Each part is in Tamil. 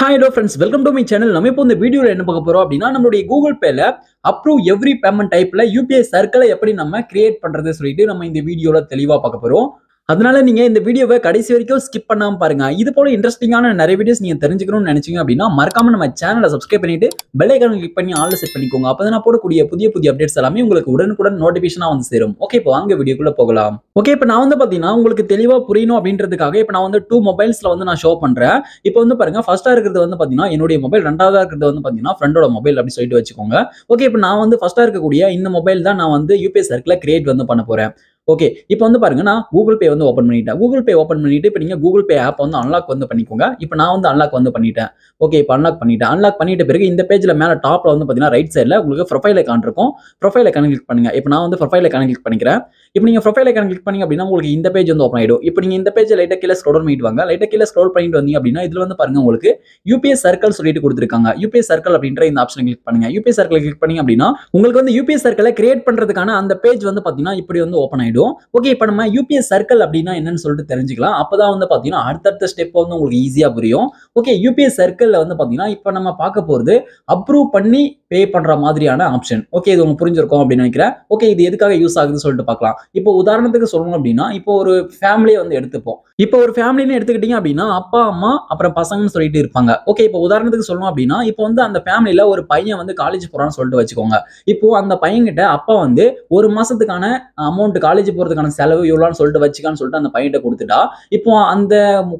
Hi hello friends, welcome to my channel. நம்ம இப்போ இந்த வீடியோல என்ன பார்க்க போறோம் அப்படின்னா நம்மளுடைய Google Payல அப்ரூவ் எவ்ரி பேமெண்ட் டைப்ல UPI சர்க்கிளை எப்படி நம்ம கிரியேட் பண்றது சொல்லிட்டு நம்ம இந்த வீடியோல தெளிவா பார்க்க போறோம். அதனால நீங்க இந்த வீடியோவை கடைசி வரைக்கும் ஸ்கிப் பண்ணாம பாருங்க. இது போல இன்ட்ரெஸ்டிங்கான நிறைய வீடியோஸ் நீங்க தெரிஞ்சுக்கணும்னு நினைச்சீங்க அப்படின்னா மறக்காம நம்ம சேனலை சப்ஸ்கிரைப் பண்ணிட்டு பெல் ஐகானை கிளிக் பண்ணி ஆல்ல செட் பண்ணிக்கோங்க. அப்பதான் நான் போடக்கூடிய புதிய அப்டேட்ஸ் எல்லாமே உங்களுக்கு உடனுக்குடன் நோட்டிபிகேஷனா வந்து சேரும். ஓகே, இப்போ வாங்க வீடியோக்குள்ள போகலாம். ஓகே, இப்போ நான் வந்து பாத்தீங்கன்னா உங்களுக்கு தெளிவா புரியணும் அப்படின்றதுக்காக இப்போ நான் வந்து 2 மொபைல்ஸ்ல வந்து நான் ஷோ பண்றேன். இப்போ வந்து பாருங்க, ஃபர்ஸ்டா இருக்கிறது வந்து பாத்தீங்கன்னா என்னுடைய மொபைல், ரெண்டாவதா இருக்கிறது வந்து பாத்தீங்கன்னா ஃப்ரெண்டோட மொபைல் அப்படி சொல்லிட்டு வச்சுக்கோங்க. ஓகே, இப்போ நான் வந்து ஃபர்ஸ்டா இருக்கக்கூடிய இந்த மொபைல் தான் நான் வந்து UPI சர்க்கிளை கிரியேட் வந்து பண்ண போறேன். ஓகே, இப்போ வந்து பாருங்க, நான் Google Pay வந்து ஓபன் பண்ணிட்டேன். Google Pay ஓபன் பண்ணிட்டு இப்போ நீங்க Google Pay ஆப் வந்து அன்லாக் வந்து பண்ணிக்கோங்க. இப்போ நான் வந்து அன்லாக் வந்து பண்ணிட்டேன். ஓகே, இப்போ அன்லாக் பண்ணிட்டேன். அன்லாக் பண்ணிட்ட பிறகு இந்த பேஜ்ல மேல டாப்ல வந்து பாத்தீங்கன்னா ரைட் சைடுல உங்களுக்கு ப்ரொஃபைல் ஐகான் இருக்கும். ப்ரொஃபைல் ஐகானை கிளிக் பண்ணுங்க. இப்போ நான் வந்து ப்ரொஃபைல் ஐகானை கிளிக் பண்ணிக்கிறேன். இப்போ நீங்க ப்ரொஃபைல் ஐகானை கிளிக் பண்ணீங்க அப்படின்னா உங்களுக்கு இந்த பேஜ் வந்து ஓபன் ஆயிடும். இப்போ நீங்க இந்த பேஜ் லைட்டா கீழ ஸ்க்ரோல் பண்ணிட்டு வாங்க. லைட்டா கீழ ஸ்க்ரோல் பண்ணிட்டு வந்தீங்க அப்படின்னா இதுல வந்து பாருங்க உங்களுக்கு UPI சர்க்கிள் சொல்லிட்டு கொடுத்திருக்காங்க. UPI சர்க்கிள் அப்படின்ற இந்த ஆப்ஷனை கிளிக் பண்ணுங்க. UPI சர்க்கிளை கிளிக் பண்ணீங்க அப்படின்னா உங்களுக்கு வந்து UPI சர்க்கிளை கிரியேட் பண்றதுக்கான அந்த பேஜ் வந்து பாத்தீங்கன்னா இப்படி வந்து ஓபன் ஆயிடும். ஓகே, இப்போ நம்ம UPI சர்க்கிள் அப்படின்னா என்னன்னு சொல்லிட்டு தெரிஞ்சுக்கலாம். அப்பதான் வந்து பாத்தீங்கன்னா அடுத்தடுத்த ஸ்டெப் வந்து உங்களுக்கு ஈஸியா புரியும். ஓகே, UPI சர்க்கிள்ல வந்து பாத்தீங்கன்னா இப்போ நம்ம பார்க்க போறது அப்ரூவ் பண்ணி பே பண்ற மாதிரியான ஆப்ஷன். ஓகே, இது உங்களுக்கு புரிஞ்சிருக்கும் அப்படின்னு நினைக்கிறேன். ஓகே, இது எதுக்காக யூஸ் ஆகுதுன்னு சொல்லிட்டு பார்க்கலாம். இப்போ உதாரணத்துக்கு சொல்லணும் அப்படின்னா இப்போ ஒரு ஃபேமிலியை வந்து எடுத்துப்போம். இப்போ ஒரு ஃபேமிலின்னு எடுத்துக்கிட்டீங்க அப்படின்னா அப்பா, அம்மா, அப்புறம் பசங்கன்னு சொல்லிட்டு இருப்பாங்க. ஓகே, இப்போ உதாரணத்துக்கு சொல்லணும் அப்படின்னா இப்போ வந்து அந்த ஃபேமிலியில ஒரு பையன் வந்து காலேஜ் போறான்னு சொல்லிட்டு வச்சுக்கோங்க. இப்போ அந்த பையன்கிட்ட அப்பா வந்து ஒரு மாசத்துக்கான அமௌண்ட், காலேஜ் போறதுக்கான செலவு இவ்வளோன்னு சொல்லிட்டு வச்சுக்கான்னு சொல்லிட்டு அந்த பையன்கிட்ட கொடுத்துட்டா, இப்போ அந்த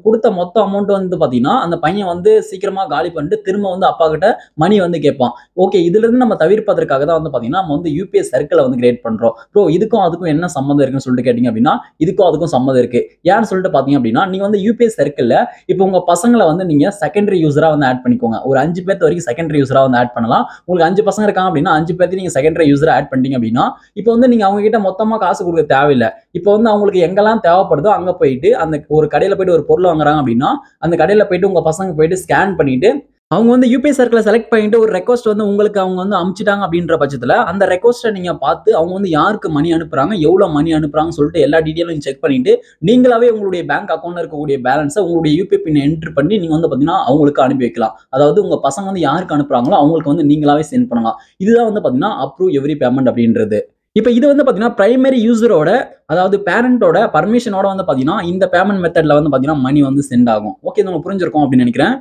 கொடுத்த மொத்த அமௌண்ட் வந்து பாத்தீங்கன்னா அந்த பையன் வந்து சீக்கிரமா காலி பண்ணிட்டு திரும்ப வந்து அப்பா கிட்ட மணி வந்து கேட்பான். ஓகே, இதுல இருந்து நம்ம தவிர்ப்பதற்காக தான் வந்து பாத்தீங்கன்னா நம்ம வந்து UPI சர்க்கிளை வந்து கிரியேட் பண்றோம். ப்ரோ, இதுக்கும் அதுக்கும் என்ன சம்மந்தம் இருக்குன்னு சொல்லிட்டு கேட்டீங்க அப்படின்னா இதுக்கும் அதுக்கும் சம்மந்தம் இருக்கு. ஏன்னு சொல்லிட்டு பாத்தீங்க அப்படின்னா நீங்க வந்து UPI சர்க்கிள்ல இப்போ உங்க பசங்களை வந்து நீங்க செகண்டரி யூசரா வந்து ஆட் பண்ணிக்கோங்க. ஒரு 5 பேர் வரைக்கும் செகண்டரி யூசரா வந்து ஆட் பண்ணலாம். உங்களுக்கு 5 பசங்க இருக்காங்க அப்படின்னா 5 பேருக்கு நீங்க செகண்டரி யூசரா ஆட் பண்ணிட்டீங்க அப்படின்னா இப்போ வந்து நீங்க அவங்க கிட்ட மொத்தமா காசு கொடுக்க தேவையில்லை. இப்போ வந்து அவங்களுக்கு எங்கெல்லாம் தேவைப்படுதோ அங்க போயிட்டு அந்த ஒரு கடையில போயிட்டு ஒரு பொருள் வாங்குறாங்க அப்படின்னா அந்த கடையில போயிட்டு உங்க பசங்க போயிட்டு ஸ்கேன் பண்ணிட்டு அவங்க வந்து UPI சர்க்கிளை செலக்ட் பண்ணிட்டு ஒரு ரெக்வஸ்ட் வந்து உங்களுக்கு அவங்க வந்து அனுப்பிச்சிட்டாங்க அப்படின்ற பட்சத்துல அந்த ரெக்வஸ்ட்டை நீங்க பார்த்து அவங்க வந்து யாருக்கு மணி அனுப்புறாங்க, எவ்வளவு மணி அனுப்புறாங்கன்னு சொல்லிட்டு எல்லா டீடைலும் செக் பண்ணிட்டு நீங்களாவே உங்களுடைய பேங்க் அக்கௌண்ட்ல இருக்கக்கூடிய பேலன்ஸை உங்களுடைய UPI பின் என்டர் பண்ணி நீங்க வந்து பாத்தீங்கன்னா அவங்களுக்கு அனுப்பி வைக்கலாம். அதாவது உங்க பசங்க வந்து யாருக்கு அனுப்புறாங்களோ அவங்களுக்கு வந்து நீங்களாவே சென்ட் பண்ணலாம். இதுதான் வந்து பாத்தீங்கன்னா அப்ரூவ் எவ்ரி பேமெண்ட் அப்படின்றது. இப்போ இது வந்து பாத்தீங்கன்னா பிரைமரி யூசரோட, அதாவது பேரண்டோட பர்மிஷனோட வந்து பாத்தீங்கன்னா இந்த பேமெண்ட் மெத்தட்ல வந்து பாத்தீங்கன்னா மணி வந்து சென்ட் ஆகும். ஓகே, உங்களுக்கு புரிஞ்சிருக்கும் அப்படின்னு நினைக்கிறேன்.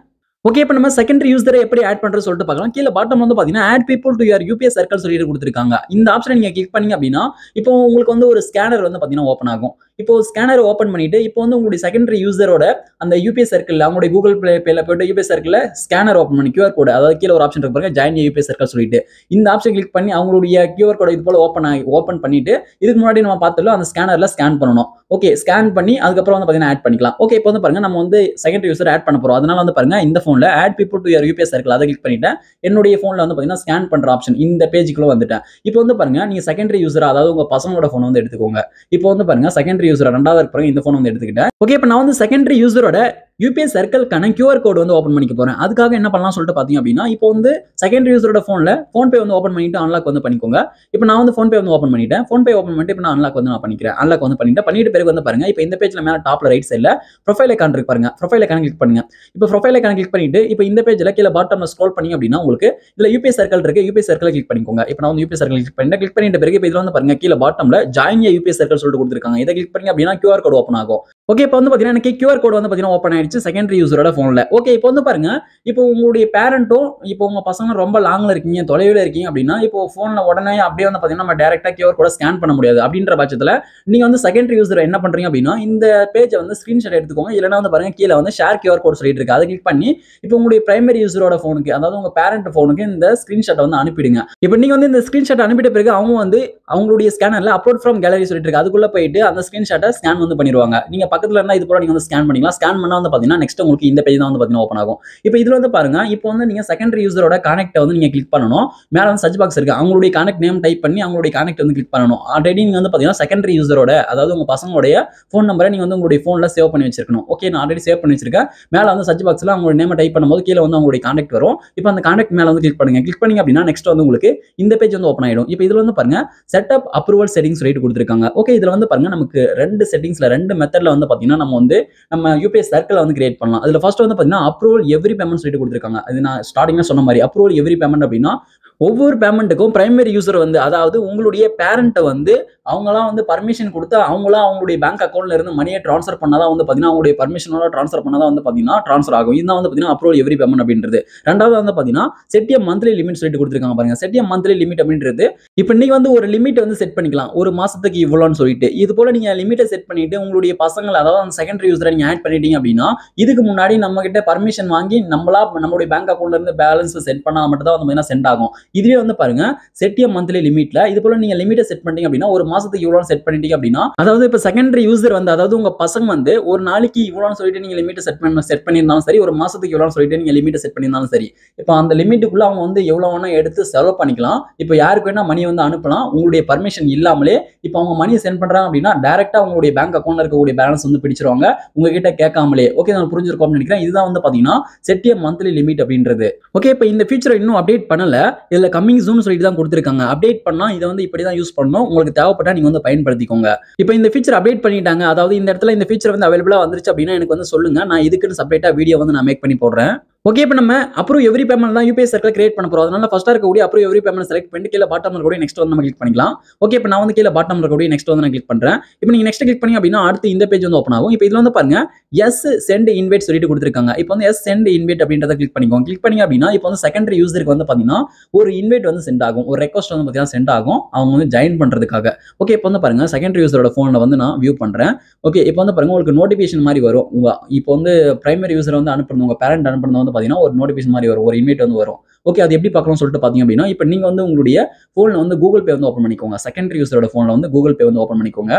ஓகே, இப்போ நம்ம செகண்டரி யூசரை எப்படி ஆட் பண்றது சொல்லிட்டு பார்க்கலாம். கீழே பாட்டம் வந்து பாத்தீங்கன்னா add people to your UPI circle சொல்லிட்டு கொடுத்துருக்காங்க. இந்த ஆப்ஷனை நீங்க கிளிக் பண்ணீங்க அப்படின்னா இப்போ உங்களுக்கு வந்து ஒரு ஸ்கேனர் வந்து பாத்தீங்கன்னா ஓப்பன் ஆகும். இப்போ ஸ்கேனர் ஓப்பன் பண்ணிட்டு இப்போ வந்து உங்களுடைய செகண்டரி யூசரோட அந்த UPI சர்க்கிள் அவங்களுடைய Google Payல போயிட்டு UPI சர்க்கிள் ஸ்கேனர் ஓப்பன் பண்ணி QR கோட், அதாவது கீழே ஒரு ஆப்ஷன் இருக்கு பாருங்க, ஜாயின் UPI சர்க்கிள் சொல்லிட்டு இந்த ஆப்ஷன் கிளிக் பண்ணி அவங்களுடைய QR கோட் இது போல ஓப்பன் பண்ணிட்டு இதுக்கு முன்னாடி நம்ம பார்த்தோம்ல அந்த ஸ்கேனர்ல ஸ்கேன் பண்ணணும். ஓகே, ஸ்கேன் பண்ணி அதுக்கப்புறம் வந்து பாத்தீங்கன்னா ஆட் பண்ணிக்கலாம். ஓகே, இப்போ வந்து பாருங்க நம்ம வந்து செகண்டரி யூசர் ஆட் பண்ண போறோம். அதனால வந்து பாருங்க இந்த போன்ல add people to your UPI circle அதை கிளிக் பண்ணிட்டேன். என்னுடைய போன்ல வந்து பாத்தீங்கன்னா ஸ்கேன் பண்ற ஆப்ஷன் இந்த பேஜுக்குள்ள வந்துட்டேன். இப்போ வந்து பாருங்க நீங்க செகண்டரி யூசரா, அதாவது உங்க பசங்களோட போன் வந்து எடுத்துக்கோங்க. இப்போ வந்து பாருங்க செகண்டரி யூசரா ரெண்டாவது இருப்பாங்க இந்த போன் வந்து எடுத்துக்கிட்டேன். ஓகே, இப்போ நான் வந்து செகண்டரி யூசரோட UPI சர்க்கிள்கான QR கோட் வந்து ஓபன் பண்ணிக்க போறேன். அதுக்காக என்ன பண்ணலாம் சொல்லிட்டு பாத்தீங்க அப்படின்னா இப்போ வந்து செகண்டரி யூசரோட போன்ல ஃபோன்பே வந்து ஓபன் பண்ணிட்டு அன்லாக் வந்து பண்ணிக்கோங்க. இப்போ நான் வந்து ஃபோன்பே வந்து ஓபன் பண்ணிட்டேன். ஃபோன்பே ஓபன் பண்ணிட்டு இப்போ நான் அன்லாக் வந்து நான் பண்ணிக்கிறேன். அன்லாக் வந்து பண்ணிட்டு பிறகு வந்து பாருங்க இப்போ இந்த பேஜ்ல மேல டாப்ல ரைட் சைடுல ப்ரொஃபைல் ஐகான் இருக்கு பாருங்க. ப்ரொஃபைல் ஐகானை கிளிக் பண்ணுங்க. இப்போ ப்ரொஃபைல் ஐகானை கிளிக் பண்ணிட்டு இப்போ இந்த பேஜ்ல கீழ பாட்டம்ல ஸ்க்ரோல் பண்ணீங்க அப்படின்னா உங்களுக்கு இதுல UPI சர்க்கிள் இருக்கு. UPI சர்க்கிளை கிளிக் பண்ணிக்கோங்க. இப்போ நான் வந்து UPI சர்க்கிள் கிளிக் பண்ணிட்ட பிறகு இப்போ இதுல வந்து பாருங்க கீழ பாட்டம்ல ஜாயின் UPI சர்க்கிள் சொல்லிட்டு கொடுத்திருக்காங்க. இதை கிளிக் பண்ணீங்க அப்படின்னா QR கோட் ஓபன் ஆகும். ஓகே, இப்போ வந்து பாத்தீங்கன்னா எனக்கு QR கோட் வந்து பாத்தீங்கன்னா ஓபன் ஆயிடுச்சு செகண்டரி யூசரோட போன்ல. ஓகே, இப்போ வந்து பாருங்க இப்போ உங்களுடைய பேரண்ட்டும் இப்போ உங்க பசங்க ரொம்ப லாங்ல இருக்கீங்க, தொலைவில் இருக்கீங்க அப்படின்னா இப்போ போன்ல உடனே அப்படியே வந்து பாத்தீங்கன்னா நம்ம டைரக்டா QR கோட ஸ்கேன் பண்ண முடியாது. அப்படின்ற பட்சத்துல நீங்க வந்து செகண்டரி யூசர் என்ன பண்றீங்க அப்படின்னா இந்த பேஜை வந்து ஸ்கிரீன்ஷாட் எடுத்துக்கோங்க. இல்லைன்னா வந்து பாருங்க கீழே வந்து ஷேர் QR கோட் சொல்லிட்டு இருக்கு. அதை கிளிக் பண்ணி இப்போ உங்களுடைய பிரைமரி யூசரோட போனுக்கு, அதாவது உங்க பேரண்ட் போனுக்கு இந்த ஸ்கிரீன்ஷாட் வந்து அனுப்பிடுங்க. இப்போ நீங்க வந்து இந்த ஸ்கிரீன்ஷாட் அனுப்பிட்ட பிறகு அவங்க வந்து அவங்களுடைய ஸ்கேனர்ல அப்லோட் ஃப்ரம் கேலரி சொல்லிட்டு இருக்கு. அதுக்குள்ள போயிட்டு அந்த ஸ்கிரீன்ஷாட்டை ஸ்கேன் வந்து பண்ணிடுவாங்க. நீங்க பக்கத்துல இருந்தா இது போல நீங்க வந்து ஸ்கேன் பண்ணிக்கலாம். ஸ்கேன் பண்ணா வந்து பாத்தீங்கன்னா நெக்ஸ்ட் உங்களுக்கு இந்த பேஜ் தான் வந்து பாத்தீங்கன்னா ஓபன் ஆகும். இப்போ இதுல வந்து பாருங்க இப்போ வந்து நீங்க செகண்டரி யூசரோட கனெக்ட் வந்து நீங்க கிளிக் பண்ணனும். மேல வந்து சர்ச் பாக்ஸ் இருக்கு. அவங்களுடைய கனெக்ட் நேம் டைப் பண்ணி அவங்களுடைய கனெக்ட் வந்து கிளிக் பண்ணனும். ஆல்ரெடி நீங்க வந்து பாத்தீங்கன்னா செகண்டரி யூசரோட, அதாவது உங்க பசங்களுடைய ஃபோன் நம்பரை நீங்க வந்து உங்களுடைய போன்ல சேவ் பண்ணி வச்சிருக்கணும். ஓகே, நான் ஆல்ரெடி சேவ் பண்ணி வச்சிருக்கேன். மேல வந்து சர்ச் பாக்ஸ்ல அவங்களுடைய நேம் டைப் பண்ணும்போது கீழ வந்து அவங்களுடைய கனெக்ட் வரும். இப்போ அந்த கனெக்ட் மேல வந்து கிளிக் பண்ணுங்க. கிளிக் பண்ணீங்க அப்படின்னா நெக்ஸ்ட் வந்து உங்களுக்கு இந்த பேஜ் வந்து ஓபன் ஆயிடும். இப்போ இதுல வந்து பாருங்க செட்டப் அப்ரூவல் செட்டிங்ஸ் சொல்லிட்டு கொடுத்திருக்காங்க. ஓகே, இதுல வந்து பாருங்க நமக்கு ரெண்டு செட்டிங்ஸ்ல ரெண்டு மெத்தட்ல வந்து பாத்தீங்கன்னா நம்ம UPI சர்க்கிளை சர்க்கிளை வந்து கிரியேட் பண்ணலாம். அதுல ஃபர்ஸ்ட் வந்து பாத்தீங்கன்னா அப்ரூவல் எவ்ரி பேமெண்ட் சொல்லிட்டு கொடுத்துருக்காங்க. அது நான் ஸ்டார்டிங்ல சொன்ன மாதிரி அப்ரூவல் எவ்ரி பேமெண்ட் அப்படின்னா ஒவ்வொரு பேமெண்ட்டுக்கும் பிரைமரி யூசர் வந்து அதாவது உங்களுடைய பேரண்ட்டை வந்து அவங்களாம் வந்து பர்மிஷன் கொடுத்து அவங்களாம் அவங்களுடைய பேங்க் அக்கௌண்ட்ல இருந்து மணியை ட்ரான்ஸ்ஃபர் பண்ணாதான் வந்து பாத்தீங்கன்னா அவங்களுடைய பர்மிஷனோட ட்ரான்ஸ்ஃபர் பண்ணாதான் வந்து பாத்தீங்கன்னா ட்ரான்ஸ்ஃபர் ஆகும். இதுதான் வந்து பாத்தீங்கன்னா அப்ரூவல் எவ்ரி பேமெண்ட் அப்படின்றது. ரெண்டாவது வந்து பாத்தீங்கன்னா செட் எ மந்த்லி லிமிட் சொல்லிட்டு கொடுத்துருக்காங்க பாருங்க. செட் எ மந்த்லி லிமிட் அப்படின்றது இப்போ நீங்க வந்து ஒரு லிமிட் வந்து செட் பண்ணிக்கலாம். ஒரு மாசத்துக்கு இவ்வளோன்னு சொல்லிட்டு இது போல நீங்க லிமிட்டை செட் பண்ணிட்டு உங்களுடைய பசங்களை அதாவது அந்த செகண்டரி யூசரை நீங்க ஆட் பண்ணிட்டீங்க அப்படின்னா இதுக்கு முன்னாடி நம்ம கிட்ட பர்மிஷன் வாங்கி நம்மளுடைய பேங்க் அக்கௌண்ட்ல இருந்து பேலன்ஸ் செட் பண்ணா மட்டும் தான் வந்து சென்ட் ஆகும். இதுவே வந்து பாருங்க செட் எ மந்த்லி லிமிட்ல இது போல நீங்க லிமிட்டை செட் பண்ணிட்டீங்க அப்படின்னா ஒரு மாசத்துக்கு இவ்வளவு செட் பண்ணிட்டீங்க அப்படின்னா அதாவது இப்ப செகண்டரி யூசர் வந்து அதாவது உங்க பசங்க வந்து ஒரு நாளைக்கு இவ்வளவு சொல்லிட்டு நீங்க லிமிட்டை செட் பண்ணியிருந்தாலும் சரி ஒரு மாசத்துக்கு இவ்வளவு சொல்லிட்டு நீங்க லிமிட்டை செட் பண்ணியிருந்தாலும் சரி இப்போ அந்த லிமிட்டுக்குள்ள அவங்க வந்து எவ்வளவு வேணா எடுத்து செலவு பண்ணிக்கலாம். இப்போ யாருக்கு வேணா மணி வந்து அனுப்பலாம் உங்களுடைய பர்மிஷன் இல்லாமலே. இப்போ அவங்க மணி சென்ட் பண்றாங்க அப்படின்னா டைரக்டா உங்களுடைய பேங்க் அக்கௌண்ட்ல இருக்கக்கூடிய பேலன்ஸ் வந்து பிடிச்சிருவாங்க உங்ககிட்ட கேட்காமலே. ஓகே நான் புரிஞ்சிருக்கோம்னு நினைக்கிறேன். இதுதான் வந்து பாத்தீங்கன்னா செட் எ மந்த்லி லிமிட் அப்படின்றது. ஓகே இப்போ இந்த ஃபீச்சரை இன்னும் அப்டேட் பண்ணல. இதுல கம்மிங் சூன் சொல்லிட்டு தான் கொடுத்திருக்காங்க. அப்டேட் பண்ணா இதை வந்து இப்படி தான் யூஸ் பண்ணணும். உங்களுக்கு தேவைப்பட்டா நீங்க வந்து பயன்படுத்திக்கோங்க. இப்போ இந்த ஃபீச்சர் அப்டேட் பண்ணிட்டாங்க. அதாவது இந்த இடத்துல இந்த ஃபீச்சர் வந்து அவைலபிளா வந்துருச்சு அப்படின்னா எனக்கு வந்து சொல்லுங்க. நான் இதுக்குன்னு செப்பரேட்டா வீடியோ வந்து நான் மேக் பண்ணி போடுறேன். ஓகே இப்போ நம்ம அப்ரூவ் எவ்ரி பேமெண்ட் தான் யூபிஐ சர்க்கிள் கிரியேட் பண்ண போறோம். அதனால ஃபர்ஸ்டா இருக்கக்கூடிய அப்ரூவ் எவ்ரி பேமெண்ட் செலக்ட் பண்ணிட்டு கீழ பாட்டம்ல இருக்கக்கூடிய நெக்ஸ்ட் வந்து நம்ம கிளிக் பண்ணிக்கலாம். ஓகே இப்போ நான் வந்து கீழ பாட்டம்ல இருக்கக்கூடிய நெக்ஸ்ட் வந்து நான் கிளிக் பண்றேன். இப்போ நீங்க நெக்ஸ்ட் கிளிக் பண்ணீங்க அப்படின்னா அடுத்து இந்த பேஜ் வந்து ஓபன் ஆகும். இப்போ இதுல வந்து பாருங்க எஸ் சென்ட் இன்வைட் சொல்லிட்டு கொடுத்திருக்காங்க. இப்போ வந்து எஸ் சென்ட் இன்வைட் அப்படின்றத கிளிக் பண்ணிக்கோங்க. கிளிக் பண்ணீங்க அப்படின்னா இப்போ வந்து செகண்டரி யூசருக்கு வந்து பாத்தீங்கன்னா ஒரு இன்வைட் வந்து சென்ட் ஆகும். ஒரு ரெக்வஸ்ட் வந்து பாத்தீங்கன்னா சென்ட் ஆகும் அவங்க வந்து ஜாயின் பண்றதுக்காக. ஓகே இப்போ வந்து பாருங்க செகண்டரி யூசரோட போன்ல வந்து நான் வியூ பண்றேன். ஓகே இப்போ வந்து பாருங்க உங்களுக்கு நோட்டிபிகேஷன் மாதிரி வரும். இப்போ வந்து பிரைமரி யூசர் வந்து அனுப்புறது உங்க பேரண்ட் அனுப்புறது வந்து பாத்தீங்கன்னா ஒரு நோட்டிபிகேஷன் மாதிரி வரும். ஒரு இன்வைட் வந்து வரும். ஓகே அது எப்படி பார்க்கணும் சொல்லிட்டு பாத்தீங்க அப்படின்னா இப்போ நீங்க வந்து உங்களுடைய போன்ல வந்து கூகுள் பே வந்து ஓபன் பண்ணிக்கோங்க. செகண்டரி யூசரோட போன்ல வந்து கூகுள் பே வந்து ஓபன் பண்ணிக்கோங்க.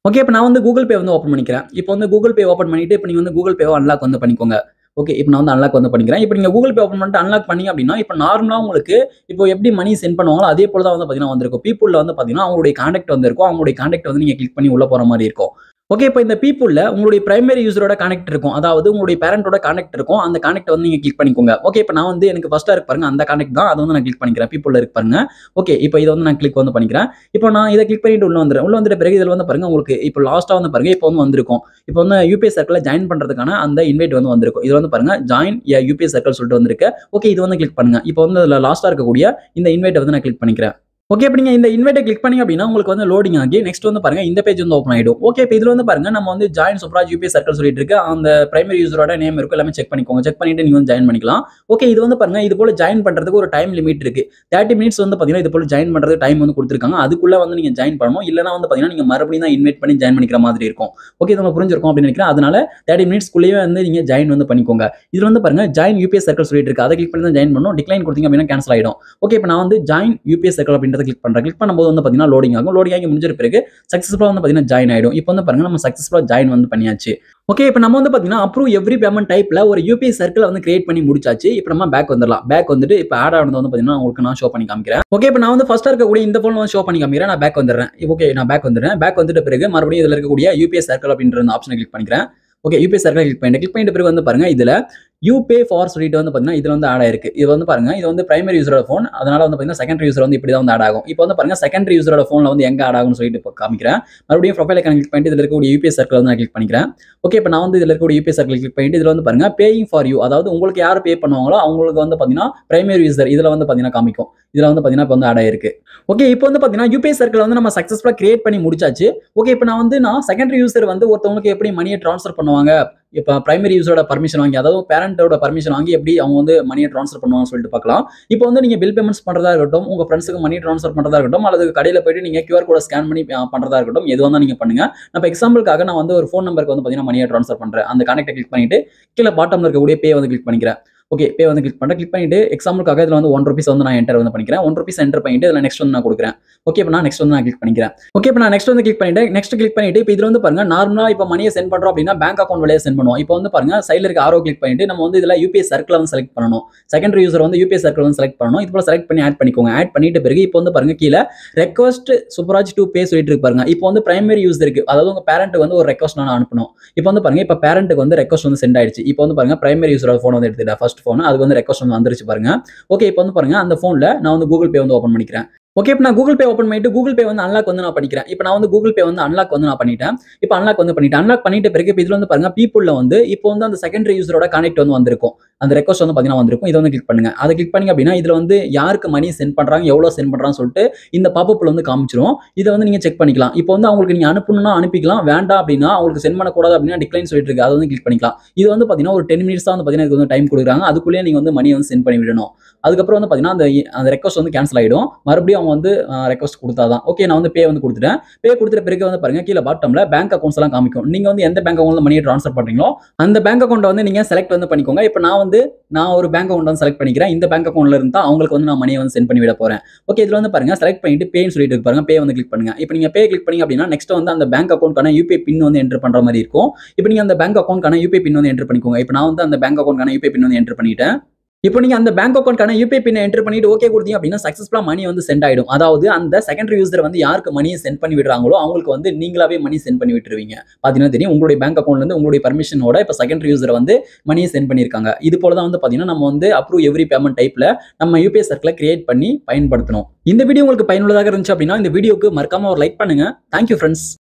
ஓகே இப்போ நான் வந்து கூகுள் பே வந்து ஓபன் பண்ணிக்கிறேன். இப்போ வந்து கூகுள் பே ஓபன் பண்ணிட்டு இப்போ நீங்க வந்து கூகுள் பேவை அன்லாக் வந்து பண்ணிக்கோங்க. ஓகே இப்போ நான் வந்து அன்லாக் வந்து பண்ணிக்கிறேன். இப்போ நீங்க கூகுள் பே ஓபன் பண்ணிட்டு அன்லாக் பண்ணீங்க அப்படின்னா இப்போ நார்மலா உங்களுக்கு இப்போ எப்படி மணி சென்ட் பண்ணுவாங்களோ அதே போல தான் வந்து பாத்தீங்கன்னா வந்திருக்கும். பீப்புள்ல வந்து பாத்தீங்கன்னா அவங்களுடைய கான்டாக்ட் வந்து இருக்கும். அவங்களுடைய கான்டாக்ட் வந்து நீங்க கிளிக் பண்ணி உள்ள போற மாதிரி இருக்கும். ஓகே இப்போ இந்த பீப்புள்ல உங்களுடைய பிரைமரி யூசரோட கனெக்ட் இருக்கும். அதாவது உங்களுடைய பேரண்டோட கனெக்ட் இருக்கும். அந்த கனெக்ட் வந்து நீங்க கிளிக் பண்ணிக்கோங்க. ஓகே இப்போ நான் வந்து எனக்கு ஃபர்ஸ்டா இருக்கு பாருங்க அந்த கனெக்ட் தான். அதை வந்து நான் கிளிக் பண்ணிக்கிறேன். பீப்புள்ல இருக்கு பாருங்க. ஓகே இப்போ இதை வந்து நான் கிளிக் வந்து பண்ணிக்கிறேன். இப்போ நான் இதை கிளிக் பண்ணிட்டு உள்ள வந்துட்ட பிறகு இதில் வந்து பாருங்க உங்களுக்கு இப்போ லாஸ்டா வந்து பாருங்க இப்போ வந்து வந்திருக்கும். இப்போ வந்து யூபிஐ சர்க்கிள ஜாயின் பண்றதுக்கான அந்த இன்வைட் வந்து வந்திருக்கும். இது வந்து பாருங்க ஜாயின் யூபிஐ சர்க்கிள் சொல்லிட்டு வந்திருக்கு. ஓகே இது வந்து கிளிக் பண்ணுங்க. இப்போ வந்து அதில் லாஸ்டா இருக்கக்கூடிய இந்த இன்வைட்டை வந்து நான் கிளிக் பண்ணிக்கிறேன். ஓகே இப்போ நீங்க இந்த இன்வைட்டை கிளிக் பண்ணீங்க அப்படின்னா உங்களுக்கு வந்து லோடிங் ஆகி நெக்ஸ்ட் வந்து பாருங்க இந்த பேஜ் வந்து ஓப்பன் ஆயிடும். ஓகே இப்போ இதுல வந்து பாருங்க நம்ம வந்து ஜாயின் சுப்ராஜ் யூபிஐ சர்க்கிள் சொல்லிட்டு இருக்கு. அந்த பிரைமரி யூசரோட நேம் இருக்கும். எல்லாமே செக் பண்ணிக்கோங்க. செக் பண்ணிட்டு நீங்க வந்து ஜாயின் பண்ணிக்கலாம். ஓகே இது வந்து பாருங்க இது போல ஜாயின் பண்றதுக்கு ஒரு டைம் லிமிட் இருக்கு. 30 மினிட்ஸ் வந்து பாத்தீங்கன்னா இது போல ஜாயின் பண்றதுக்கு டைம் வந்து கொடுத்துருக்காங்க. அதுக்குள்ள வந்து நீங்க ஜாயின் பண்ணணும். இல்லனா வந்து பாத்தீங்கன்னா நீங்க மறுபடியும் தான் இன்வைட் பண்ணி ஜாயின் பண்ணிக்கிற மாதிரி இருக்கும். ஓகே இது உங்களுக்கு புரிஞ்சிருக்கும் அப்படின்னு நினைக்கிறேன். அதனால 30 மினிட்ஸ்க்குள்ளேயே வந்து நீங்க ஜாயின் வந்து பண்ணிக்கோங்க. இதுல வந்து பாருங்க ஜாயின் யூபிஐ சர்க்கிள் சொல்லிட்டு இருக்கு. அதை கிளிக் பண்ணி தான் ஜாயின் பண்ணணும். டிக்ளைன் கொடுத்தீங்க அப்படின்னா கேன்சல் ஆயிடும். ஓகே இப்போ நான் வந்து ஜாயின் யூபிஐ சர்க்கிள் அப்படின்றத கிளிக் பண்றேன். கிளிக் பண்ணும்போது வந்து பாத்தீங்கன்னா லோடிங் ஆகும். லோடிங் ஆகி முடிஞ்ச பிறகு சக்சஸ்ஃபுல்லா வந்து பாத்தீங்கன்னா ஜாயின் ஆயிடும். இப்போ வந்து பாருங்க நம்ம சக்சஸ்ஃபுல்லா ஜாயின் வந்து பண்ணியாச்சு. ஓகே இப்போ நம்ம வந்து பாத்தீங்கன்னா அப்ரூவ் எவ்ரி பேமெண்ட் டைப்ல ஒரு யூபிஐ சர்க்கிள் வந்து கிரியேட் பண்ணி முடிச்சாச்சு. இப்போ நம்ம பேக் வந்துடலாம். பேக் வந்துட்டு இப்போ ஆட் ஆனது வந்து பாத்தீங்கன்னா உங்களுக்கு நான் ஷோ பண்ணி காமிக்கிறேன். ஓகே இப்போ நான் வந்து ஃபர்ஸ்டா இருக்கக்கூடிய இந்த போன் வந்து ஷோ பண்ணி காமிக்கிறேன். நான் பேக் வந்துடுறேன். ஓகே நான் பேக் வந்துடுறேன். பேக் வந்துட்ட பிறகு மறுபடியும் இதுல இருக்கக்கூடிய யூபிஐ சர்க்கிள் அப்படின்ற ஆப்ஷனை கிளிக் பண்ணிக்கிறேன். ஓகே யூபிஐ சர்க்கிள் கிளிக் பண்ணிட்டு பிறகு வந்து பாருங்க இதுல யூபே ஃபார் சொல்லிட்டு வந்து பாத்தீங்கன்னா இதுல வந்து ஆட் ஆயிருக்கு. இது வந்து பாருங்க இது வந்து பிரைமரி யூசரோட போன். அதனால வந்து பாத்தீங்கன்னா செகண்டரி யூசர் வந்து இப்படி தான் வந்து ஆட் ஆகும். இப்போ வந்து பாருங்க செகண்டரி யூசரோட போன்ல வந்து எங்க ஆட் ஆகும்னு சொல்லிட்டு காமிக்கிறேன். மறுபடியும் ப்ரொஃபைல் ஐகான் கிளிக் பண்ணிட்டு இதுல இருக்கக்கூடிய யூபிஐ சர்க்கிள் வந்து நான் கிளிக் பண்ணிக்கிறேன். ஓகே இப்போ நான் வந்து இதுல இருக்கக்கூடிய யூபிஐ சர்க்கிள் கிளிக் பண்ணிட்டு இதுல வந்து பாருங்க பேயிங் ஃபார் யூ அதாவது உங்களுக்கு யார் பே பண்ணுவாங்களோ அவங்களுக்கு வந்து பாத்தீங்கன்னா பிரைமரி யூசர் இதுல வந்து பாத்தீங்கன்னா காமிக்கும். இதுல வந்து பாத்தீங்கன்னா இப்போ வந்து ஆட் ஆயிருக்கு. ஓகே இப்போ வந்து பாத்தீங்கன்னா யூபிஐ சர்க்கிள் வந்து நம்ம சக்சஸ்ஃபுல்லா கிரியேட் பண்ணி முடிச்சாச்சு. ஓகே இப்போ நான் செகண்டரி யூசர் வந்து ஒருத்தவங்களுக்கு எப்படி மணியை ட்ரான்ஸ்ஃபர் பண்ணுவாங்க இப்போ பிரைமரி யூசரோட பர்மிஷன் வாங்கி அதாவது பேரண்டோட பர்மிஷன் வாங்கி எப்படி அவங்க வந்து மணியை ட்ரான்ஸ்ஃபர் பண்ணுவாங்கன்னு சொல்லிட்டு பார்க்கலாம். இப்போ வந்து நீங்க பில் பேமெண்ட்ஸ் பண்றதா இருக்கட்டும் உங்க ஃப்ரெண்ட்ஸுக்கு மணி ட்ரான்ஸ்ஃபர் பண்றதா இருக்கட்டும் அல்லது கடையில் போயிட்டு நீங்க QR கோட ஸ்கேன் பண்ணி பண்றதா இருக்கட்டும் எது வந்தா நீங்க பண்ணுங்க. நம்ம எக்ஸாம்பிளுக்காக நான் வந்து ஒரு ஃபோன் நம்பருக்கு வந்து பாத்தீங்கன்னா மணியை ட்ரான்ஸ்ஃபர் பண்றேன். அந்த கனெக்டை கிளிக் பண்ணிட்டு கீழே பாட்டம்ல இருக்கக்கூடிய பே வந்து கிளிக் பண்ணிக்கிறேன். ஓகே பே வந்து கிளிக் பண்ணிட்டு எக்ஸாம்பிளுக்காக இதுல வந்து 1 ரூபீஸ் வந்து நான் என்டர் வந்து பண்ணிக்கிறேன். 1 ரூபீஸ் என்டர் பண்ணிட்டு இதுல நெக்ஸ்ட் வந்து நான் கொடுக்குறேன். ஓகே இப்போ நான் நெக்ஸ்ட் வந்து நான் கிளிக் பண்ணிக்கிறேன். ஓகே இப்போ நான் நெக்ஸ்ட் வந்து கிளிக் பண்ணிட்டு இப்போ இதுல வந்து பாருங்க நார்மலா இப்போ மணியை சென்ட் பண்றோம் அப்படின்னா பேங்க் அக்கௌண்ட் வழியா சென்ட் பண்ணுவோம். இப்போ வந்து பாருங்க சைடுல இருக்க ஆரோ கிளிக் பண்ணிட்டு நம்ம வந்து இதுல யூபிஐ சர்க்கிள் வந்து செலக்ட் பண்ணணும். செகண்டரி யூசர் வந்து யூபிஐ சர்க்கிள் வந்து செலக்ட் பண்ணணும். இது போல செலக்ட் பண்ணி ஆட் பண்ணிக்கோங்க. ஆட் பண்ணிட்ட பிறகு இப்போ வந்து பாருங்க கீழே ரெக்வஸ்ட் சுப்ராஜ் டு பே சொல்லிட்டு இருக்கு பாருங்க. இப்போ வந்து பிரைமரி யூசருக்கு அதாவது உங்க பேரண்ட்டுக்கு வந்து ஒரு ரெக்வஸ்ட் நான் அனுப்பணும். இப்போ வந்து பாருங்க இப்போ பேரண்ட்டுக்கு வந்து ரெக்வஸ்ட் வந்து சென்ட் ஆயிடுச்சு. இப்போ வந்து பாருங்க பிரைமரி யூசரோட போன் வந்து எடுத்துட்டேன். ஃபர்ஸ்ட் போன் அது வந்து ரெக்வஸ்ட் வந்து வந்துருச்சு பாருங்க. ஓகே இப்போ வந்து பாருங்க அந்த போன்ல நான் வந்து கூகுள் பே வந்து ஓபன் பண்ணிக்கிறேன். ஓகே. இப்ப நான் கூகுள் பே ஓப்பன் பண்ணிட்டு கூகுள் பே வந்து அன்லாக் வந்து நான் பண்ணிக்கிறேன். இப்ப நான் வந்து கூகுள் பே வந்து அன்லாக் வந்து நான் பண்ணிட்டேன். இப்ப அன்லாக் வந்து பண்ணிட்டேன். அன்லாக் பண்ணிட்ட பிறகு இப்ப இதுல வந்து பாருங்க பீப்பிள்ல வந்து இப்போ வந்து அந்த செகண்டரி யூசரோட கனெக்ட் வந்து வந்திருக்கும். அந்த ரெக்வெஸ்ட் வந்து பாத்தீங்கன்னா வந்திருக்கும். இத வந்து கிளிக் பண்ணுங்க. அத கிளிக் பண்ணீங்க அப்படின்னா இதுல வந்து யாருக்கு மணி சென்ட் பண்றாங்க, எவ்வளவு சென்ட் பண்றாங்கன்னு சொல்லிட்டு இந்த பாப்அப்ல வந்து காமிச்சிரும். இத வந்து நீங்க செக் பண்ணிக்கலாம். இப்போ வந்து அவங்களுக்கு நீங்க அனுப்பணும்னா அனுப்பிக்கலாம். வேண்டாம் அப்படின்னா அவங்களுக்கு சென்ட் பண்ணக்கூடாது அப்படின்னா டிக்ளைன் சொல்லிட்டு இருக்கு. அத வந்து கிளிக் பண்ணிக்கலாம். இது வந்து பாத்தீங்கன்னா ஒரு 10 மினிட்ஸ் தான் வந்து பாத்தீங்கன்னா இதுக்கு வந்து டைம் குடுக்குறாங்க. அதுக்குள்ளேயே நீங்க வந்து மணி வந்து சென்ட் பண்ணி விடணும். அதுக்கப்புறம் வந்து பாத்தீங்கன்னா அந்த ரெக்வெஸ்ட் வந்து கேன்சல் ஆயிடும். மறுபடியும் அவங்க வந்து ரெக்வெஸ்ட் குடுத்தாதான். ஓகே நான் வந்து பே வந்து குடுத்துட்டேன். பே குடுத்துட்ட பிறகு வந்து பாருங்க கீழ பாட்டம்ல பேங்க் அக்கவுண்ட்ஸ் எல்லாம் காமிக்கும். நீங்க வந்து எந்த பேங்க் அக்கவுண்ட்ல மணிய ட்ரான்ஸ்ஃபர் பண்றீங்களோ அந்த பேங்க் அக்கவுண்ட்ட வந்து நீங்க செலக்ட் வந்து பண்ணிக்கோங்க. இப்ப நான் ஒரு பேங்க் அக்கவுண்ட் வந்து செலக்ட் பண்ணிக்கிறேன். இந்த பேங்க் அக்கவுண்ட்ல இருந்தா அவங்களுக்கு வந்து நான் மணிய வந்து சென்ட் பண்ணி விட போறேன். ஓகே இதுல வந்து பாருங்க செலக்ட் பண்ணிட்டு பேன்னு சொல்லிட்டு இருக்கு பாருங்க. பே வந்து கிளிக் பண்ணுங்க. இப்ப நீங்க பே கிளிக் பண்ணீங்க அப்படின்னா நெக்ஸ்ட் வந்து அந்த பேங்க் அக்கவுண்ட்கான யுபிஐ பின் வந்து என்டர் பண்ற மாரி இருக்கும். இப்ப நீங்க அந்த பேங்க் அக்கவுண்ட்கான யுபிஐ பின் வந்து என்டர் பண்ணிக்கோங்க. இப்ப நான் வந்து அந்த பேங்க் அக்கவுண்ட்கான யுபிஐ பின் வந்து என்டர் பண்ணிட்டேன். இப்போ நீங்க அந்த பேங்க் அக்கவுண்ட்கான யுபிஐ பின் என்டர் பண்ணிட்டு ஓகே குடுத்தீங்க அப்படின்னா சக்சஸ்ஃபுல்லா மணி வந்து சென்ட் ஆயிடும். அதாவது அந்த செகண்டரி யூசர் வந்து யாருக்கு மணியை சென்ட் பண்ணி விடுறாங்களோ அவங்களுக்கு வந்து நீங்களாவே மணி சென்ட் பண்ணி விட்டுருவீங்க. பாத்தீங்கன்னா தெரியும் உங்களுடைய பேங்க் அக்கவுண்ட்ல இருந்து உங்களுடைய பர்மிஷனோட இப்ப செகண்டரி யூசர் வந்து மணியை சென்ட் பண்ணிருக்காங்க. இது போல தான் வந்து பாத்தீங்கன்னா நம்ம வந்து அப்ரூவ் எவ்ரி பேமெண்ட் டைப்ல நம்ம யுபிஐ சர்க்கிளை கிரியேட் பண்ணி பயன்படுத்தணும். இந்த வீடியோ உங்களுக்கு பயனுள்ளதாக இருந்துச்சு அப்படின்னா இந்த வீடியோக்கு மறக்காம ஒரு லைக் பண்ணுங்க. Thank you friends.